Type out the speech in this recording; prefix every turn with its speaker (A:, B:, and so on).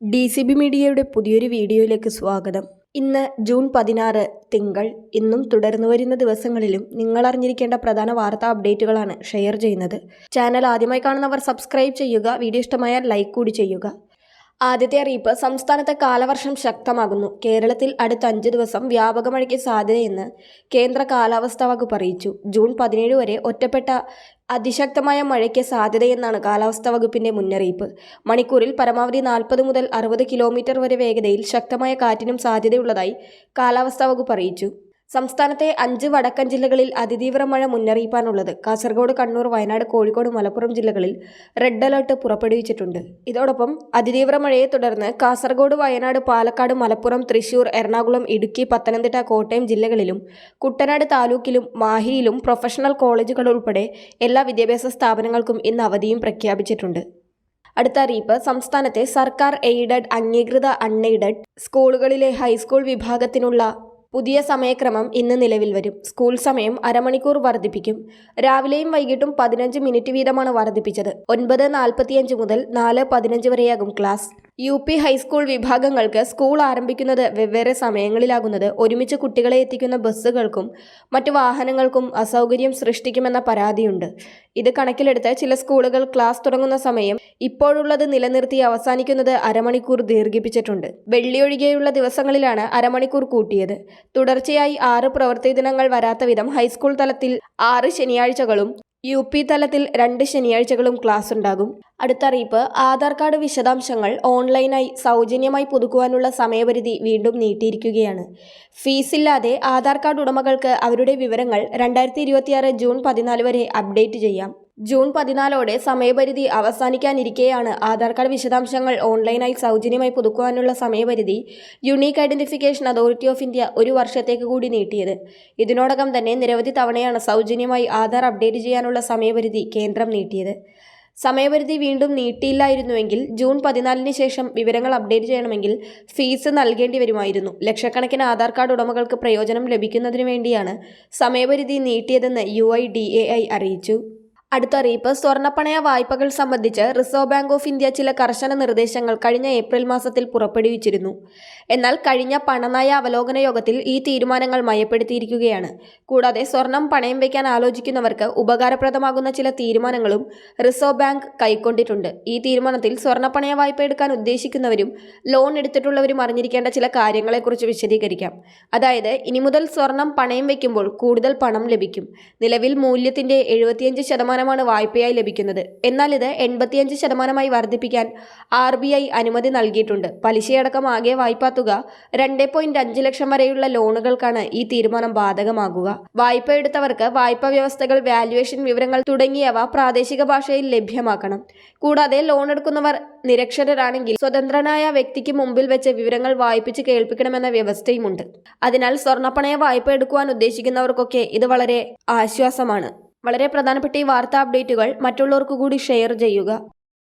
A: DCB മീഡിയയുടെ പുതിയൊരു വീഡിയോയിലേക്ക് സ്വാഗതം. ഇന്ന് ജൂൺ 16 തിങ്കൾ. ഇന്നും തുടർന്നു വരുന്ന ദിവസങ്ങളിലും നിങ്ങൾ അറിഞ്ഞിരിക്കേണ്ട പ്രധാന വാർത്താ അപ്ഡേറ്റുകളാണ് ഷെയർ ചെയ്യുന്നത്. ചാനൽ ആദ്യമായി കാണുന്നവർ സബ്സ്ക്രൈബ് ചെയ്യുക. വീഡിയോ ഇഷ്ടമായാൽ ലൈക്ക് കൂടി ചെയ്യുക. ആദ്യത്തെ അറിയിപ്പ്, സംസ്ഥാനത്ത് കാലവർഷം ശക്തമാകുന്നു. കേരളത്തിൽ അടുത്ത 5 ദിവസം വ്യാപക മഴയ്ക്ക് സാധ്യതയെന്ന് കേന്ദ്ര കാലാവസ്ഥാ വകുപ്പ് അറിയിച്ചു. ജൂൺ 17 വരെ ഒറ്റപ്പെട്ട അതിശക്തമായ മഴയ്ക്ക് സാധ്യതയെന്നാണ് കാലാവസ്ഥാ വകുപ്പിന്റെ മുന്നറിയിപ്പ്. മണിക്കൂറിൽ പരമാവധി 40 മുതൽ 60 കിലോമീറ്റർ വരെ വേഗതയിൽ ശക്തമായ കാറ്റിനും സാധ്യതയുള്ളതായി കാലാവസ്ഥാ വകുപ്പ് അറിയിച്ചു. സംസ്ഥാനത്തെ 5 വടക്കൻ ജില്ലകളിൽ അതിതീവ്ര മഴ മുന്നറിയിപ്പാണുള്ളത്. കാസർഗോഡ്, കണ്ണൂർ, വയനാട്, കോഴിക്കോട്, മലപ്പുറം ജില്ലകളിൽ റെഡ് അലർട്ട് പുറപ്പെടുവിച്ചിട്ടുണ്ട്. ഇതോടൊപ്പം അതിതീവ്ര മഴയെ തുടർന്ന് കാസർഗോഡ്, വയനാട്, പാലക്കാട്, മലപ്പുറം, തൃശൂർ, എറണാകുളം, ഇടുക്കി, പത്തനംതിട്ട, കോട്ടയം ജില്ലകളിലും കുട്ടനാട് താലൂക്കിലും മാഹിയിലും പ്രൊഫഷണൽ കോളേജുകൾ ഉൾപ്പെടെ എല്ലാ വിദ്യാഭ്യാസ സ്ഥാപനങ്ങൾക്കും ഇന്ന് അവധിയും പ്രഖ്യാപിച്ചിട്ടുണ്ട്. അടുത്ത അറിയിപ്പ്, സംസ്ഥാനത്തെ സർക്കാർ എയ്ഡഡ്, അംഗീകൃത അൺഎയ്ഡഡ് സ്കൂളുകളിലെ ഹൈസ്കൂൾ വിഭാഗത്തിനുള്ള പുതിയ സമയക്രമം ഇന്ന് നിലവിൽ വരും. സ്കൂൾ സമയം അരമണിക്കൂർ വർദ്ധിപ്പിക്കും. രാവിലെയും വൈകിട്ടും 15 മിനിറ്റ് വീതമാണ് വർദ്ധിപ്പിച്ചത്. 9:45 മുതൽ 4:15 വരെയാകും ക്ലാസ്. UP ഹൈസ്കൂൾ വിഭാഗങ്ങൾക്ക് സ്കൂൾ ആരംഭിക്കുന്നത് വെവ്വേറെ സമയങ്ങളിലാകുന്നത് ഒരുമിച്ച് കുട്ടികളെ എത്തിക്കുന്ന ബസ്സുകൾക്കും മറ്റു വാഹനങ്ങൾക്കും അസൗകര്യം സൃഷ്ടിക്കുമെന്ന പരാതിയുണ്ട്. ഇത് കണക്കിലെടുത്ത് ചില സ്കൂളുകൾ ക്ലാസ് തുടങ്ങുന്ന സമയം ഇപ്പോഴുള്ളത് നിലനിർത്തി അവസാനിക്കുന്നത് അരമണിക്കൂർ ദീർഘിപ്പിച്ചിട്ടുണ്ട്. വെള്ളി ഒഴികെയുള്ള ദിവസങ്ങളിലാണ് അരമണിക്കൂർ കൂട്ടിയത്. തുടർച്ചയായി 6 പ്രവൃത്തി ദിനങ്ങൾ വരാത്ത വിധം ഹൈസ്കൂൾ തലത്തിൽ 6 ശനിയാഴ്ചകളും UP തലത്തിൽ 2 ശനിയാഴ്ചകളും ക്ലാസ് ഉണ്ടാകും. അടുത്ത അറിയിപ്പ്, ആധാർ കാർഡ് വിശദാംശങ്ങൾ ഓൺലൈനായി സൗജന്യമായി പുതുക്കുവാനുള്ള സമയപരിധി വീണ്ടും നീട്ടിയിരിക്കുകയാണ്. ഫീസില്ലാതെ ആധാർ കാർഡ് ഉടമകൾക്ക് അവരുടെ വിവരങ്ങൾ 2026 ജൂൺ 14 വരെ അപ്ഡേറ്റ് ചെയ്യാം. ജൂൺ 14ഓടെ സമയപരിധി അവസാനിക്കാനിരിക്കെയാണ് ആധാർ കാർഡ് വിശദാംശങ്ങൾ ഓൺലൈനായി സൗജന്യമായി പുതുക്കുവാനുള്ള സമയപരിധി unique identification authority of India 1 വർഷത്തേക്ക് കൂടി നീട്ടിയത്. ഇതിനോടകം തന്നെ നിരവധി തവണയാണ് സൗജന്യമായി ആധാർ അപ്ഡേറ്റ് ചെയ്യാനുള്ള സമയപരിധി കേന്ദ്രം നീട്ടിയത്. സമയപരിധി വീണ്ടും നീട്ടിയില്ലായിരുന്നുവെങ്കിൽ ജൂൺ 14 ശേഷം വിവരങ്ങൾ അപ്ഡേറ്റ് ചെയ്യണമെങ്കിൽ ഫീസ് നൽകേണ്ടി വരുമായിരുന്നു. ലക്ഷക്കണക്കിന് ആധാർ കാർഡ് ഉടമകൾക്ക് പ്രയോജനം ലഭിക്കുന്നതിനു വേണ്ടിയാണ് സമയപരിധി നീട്ടിയതെന്ന് UIDAI അറിയിച്ചു. അടുത്ത അറിയിപ്പ്, സ്വർണ്ണപ്പണയ വായ്പകൾ സംബന്ധിച്ച് റിസർവ് ബാങ്ക് ഓഫ് ഇന്ത്യ ചില കർശന നിർദ്ദേശങ്ങൾ കഴിഞ്ഞ ഏപ്രിൽ മാസത്തിൽ പുറപ്പെടുവിച്ചിരുന്നു. എന്നാൽ കഴിഞ്ഞ പണനയ അവലോകന യോഗത്തിൽ ഈ തീരുമാനങ്ങൾ മയപ്പെടുത്തിയിരിക്കുകയാണ്. കൂടാതെ സ്വർണം പണയം വയ്ക്കാൻ ആലോചിക്കുന്നവർക്ക് ഉപകാരപ്രദമാകുന്ന ചില തീരുമാനങ്ങളും റിസർവ് ബാങ്ക് കൈക്കൊണ്ടിട്ടുണ്ട്. ഈ തീരുമാനത്തിൽ സ്വർണ്ണപ്പണയ വായ്പ എടുക്കാൻ ഉദ്ദേശിക്കുന്നവരും ലോൺ എടുത്തിട്ടുള്ളവരും അറിഞ്ഞിരിക്കേണ്ട ചില കാര്യങ്ങളെക്കുറിച്ച് വിശദീകരിക്കാം. അതായത്, ഇനി മുതൽ സ്വർണം പണയം വയ്ക്കുമ്പോൾ കൂടുതൽ പണം ലഭിക്കും. നിലവിൽ മൂല്യത്തിന്റെ 75% വായ്പയായി ലഭിക്കുന്നത്. എന്നാൽ ഇത് 85% വർദ്ധിപ്പിക്കാൻ RBI അനുമതി നൽകിയിട്ടുണ്ട്. പലിശയടക്കം ആകെ വായ്പാ തുക 2.5 ലക്ഷം വരെയുള്ള ലോണുകൾക്കാണ് ഈ തീരുമാനം ബാധകമാകുക. വായ്പ എടുത്തവർക്ക് വായ്പാ വ്യവസ്ഥകൾ, വാല്യുവേഷൻ വിവരങ്ങൾ തുടങ്ങിയവ പ്രാദേശിക ഭാഷയിൽ ലഭ്യമാക്കണം. കൂടാതെ ലോൺ എടുക്കുന്നവർ നിരക്ഷരരാണെങ്കിൽ സ്വതന്ത്രനായ വ്യക്തിക്ക് മുമ്പിൽ വെച്ച് വിവരങ്ങൾ വായിപ്പിച്ച് കേൾപ്പിക്കണമെന്ന വ്യവസ്ഥയുമുണ്ട്. അതിനാൽ സ്വർണ്ണപ്പണയ വായ്പ എടുക്കുവാൻ ഉദ്ദേശിക്കുന്നവർക്കൊക്കെ ഇത് വളരെ ആശ്വാസമാണ്. വളരെ പ്രധാനപ്പെട്ട ഈ വാർത്താ അപ്ഡേറ്റുകൾ മറ്റുള്ളവർക്ക് കൂടി ഷെയർ ചെയ്യുക.